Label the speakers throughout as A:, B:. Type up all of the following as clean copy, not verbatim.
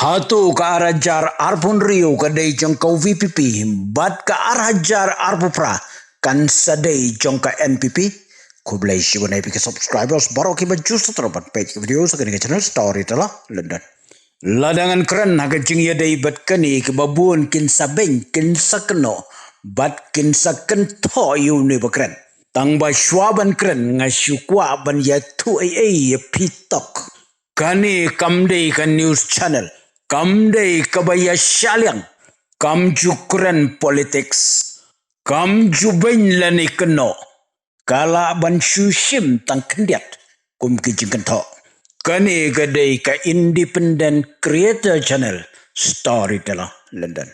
A: Hatu ka arajar arpun rio kadai jangkau VPP, bat ka arajar arpupra kan sadai jangka NPP. Kublai siwanai pika subscribers baru kita justru terdapat page video sekali ke channel story telah London. Ladangan keren haga jing ya dai bat kani ke babun kin sabeng kin sakeno bat kin sakento yu ne bakren. Tang ba shwaban keren ngasyukwa ban ya tu ya pitok. Kani kamdei kan news channel. Kamdei kabaya syaliang. Kam jukren politics. Kam jubain lani keno. Kala ban syushim tang kendiat. Kum kijing kento. Kani gadai ka independent creator channel. Storyteller London.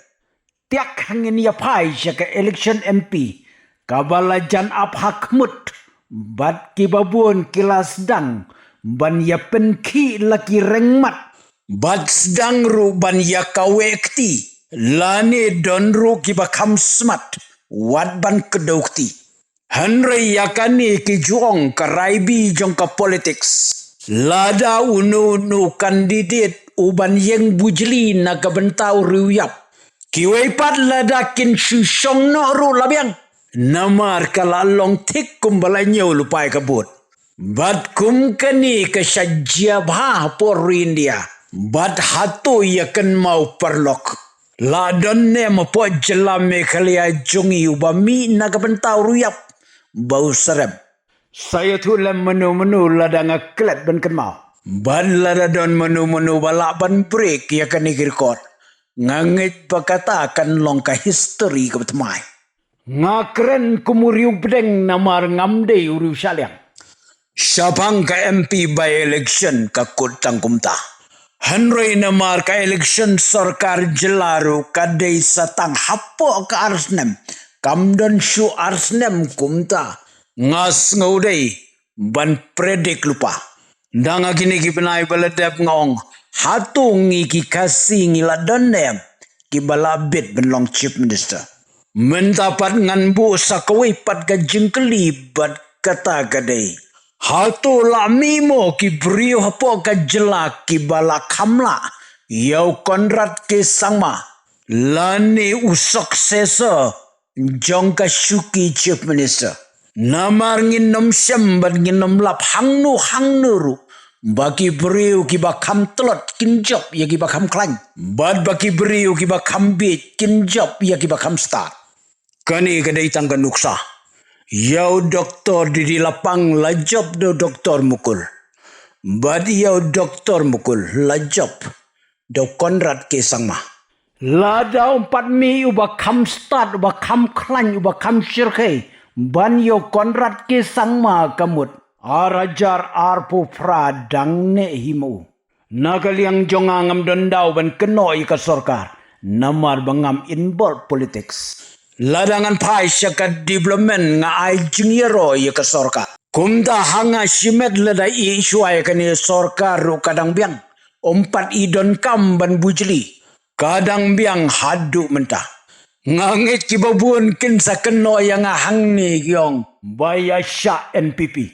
A: Tiak hangin ya pai syaka election MP. Kabalajan ap hakmut. Bat kibabun kilas dang. Ban ya penki laki rengmat. Bat sedang ru ban ya kawekti. Lani don ru kiba kam smat. Wat ban kedaukti. Henry yakani ki juong karaibi jong ka politics. Lada unu kandidat uban yang bujli na kabentau riuyap. Kiwaipat lada kin syusyong no ru labiang. Namar kalalong tik kumbalanya lupai kabut. Bat kum kani kesajia bah por India. Bat hatu yakan mau perlok. Ladon ne mapo jelame kalia jungi ubami nakabentau ruyap. Bau serem. Saya tu lem menu-menu ladang aklet ban kan mau. Ban ladon menu-menu balak ban break yakan ikirkot. Ngangit bakata akan longka history kebetemai. Ngakren kumuriu bedeng namar ngamde uriu syaliang. Syabang ka MP by election ka kutang kumta. Henry namar ka election sarkar jelaru kadai satang hapo ka arsnem. Kamdan syu arsnem kumta. Ngas ngaudai ban predik lupa. Danga kini ki penai baladap ngong. Hatung iki kasih ngiladan nem. Ki balabit benlong chief minister. Mentapat nganbu sakawipat ka jengkeli bat kata kadai. Hatu la mimo ki brio hapo ka jelak ki bala kamla. Yau Konrad ke sangma. Lani usok sesa. Jong ka syuki chief minister. Namar nginom syambat nginom lap hangnu ru. Baki brio ki bakam telot kinjop ya ki bakam klan. Bad baki brio ki bakam bit kinjop ya ki bakam start. Kani kadai tangkan nuksa. Yau doktor di lapang lajop do doktor mukul. Bad yau doktor mukul lajop do Konrad ke sangma. Lada umpat mi uba kam start uba kam klan uba kam syirkai. Ban yau Konrad ke sangma kamut. Arajar arpu pradang ne himu. Nagaliang jongangam dondau ban kenoi ka sorkar. Namar bangam involved politics. Ladangan pai syakat development nga ay jingero ya ka sorkar. Kumta hanga simet lada isu ay kani sorkar ru kadang biang. Ompat idon kam ban bujli. Kadang biang hadu mentah. Ngangit kibabun kinsa keno yang hang ni gyong. Baya sya NPP.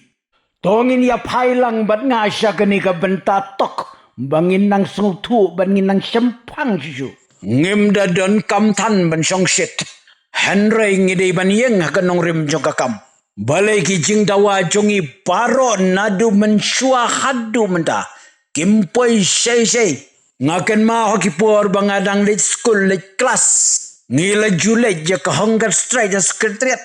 A: Tongin ya pai lang bat nga sya kani ka bentatok. Bangin nang sungtu bangin nang sempang susu. Ngim da don kam tan ban syong shit. Henry ngidei ban yeng hakanong rim jong kakam. Balai ki jing dawa jongi baro nadu mensyua hadu menta. Kimpoi syai. Ngaken ma hokipur bangadang late school late class. Ngila julej ya kahonggar straight ya sekretariat.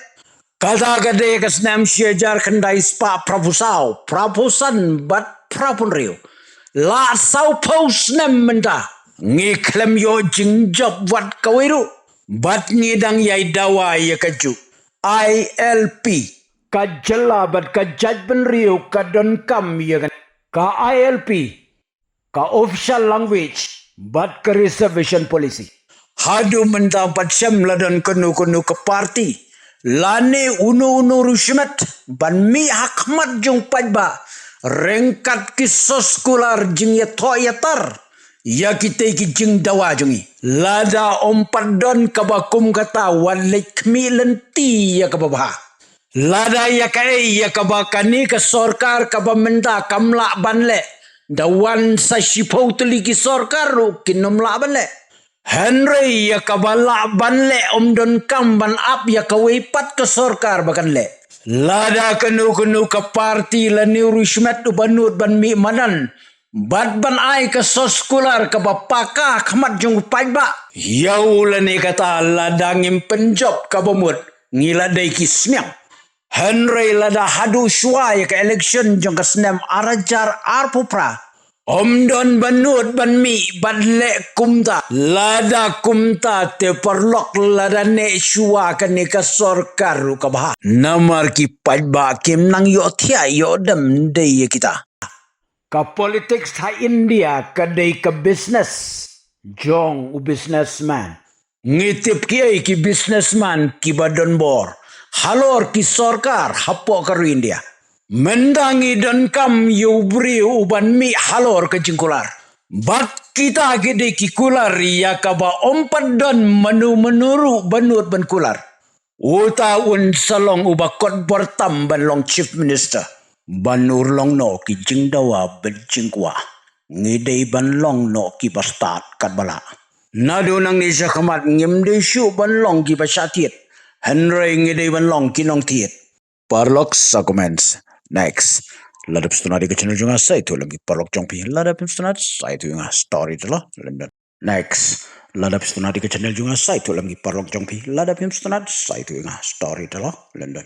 A: Kata kadai kasnam syajar kendai spa prapusau. Prapusan bat prapun riu. La sau pos nem menta. Ngiklem yo jing job wat kawiru. Bat ngidang yai dawa ya kaju. ILP. Ka jela bat ka judgment riu ka don kam ya kan. Ka ILP. Ka official language. Bat ka reservation policy. Hadu mendapat syam ladon kenu-kenu ke parti. Lani unu-unu rusmet. Ban mi hakmat jung pajba. Rengkat kisos kular jing ya toyatar. Ya kita iki jing dawa jungi. Lada ompat don kabakum kata walik mi lenti ya kababah. Lada ya kai ya kabakani ke sorkar kabamenda kamla banle. dawan sa sipau teliki sorkaru kinom laban le. Henry ya kabala ban le don kam ban ap ya kawipat ke sorkar bakan le. Lada kenu ke parti la ni rusmet tu banut ban mi manan. Bad ban ai ke soskular ke bapaka khamat jung paiba. Yau la ni kata ladangim penjob ka bomut ngila dai kismiang. Henry lada hadu syuai ke election jong kesnem arajar arpupra. Don banut ban mi badle kumta. Lada kumta te perlok lada ne syua ke ne ke sorkar ka bah. Namar ki pajba kim nang yo thia yo dem de kita. Ka politics ha India ka de ke business. Jong u businessman. Ngitip ki businessman ki badon bor. Halor ki sorkar hapo ka India. Mendangi dan kam yubri uban mi halor ke jingkular. Bat kita gede ki kular ya kaba ompat dan menuru banut ban kular. Uta un salong ubakot bertam ban long chief minister. Banur long no ki jingdawa ban jingkwa. Ngidei ban long no ki bastat kat bala. Nadu nang ni sakamat ngimde syu ban long ki basatit. Henry ngidei ban long ki nong tiet. Parlok sa comments. Next, ladap stunadi ke channel junga sa itu lagi parlok jongpi ladap stunad sa itu yang story itu loh. Next, ladap stunadi ke channel junga sa itu lagi parlok jongpi ladap stunad sa itu yang story itu loh. London.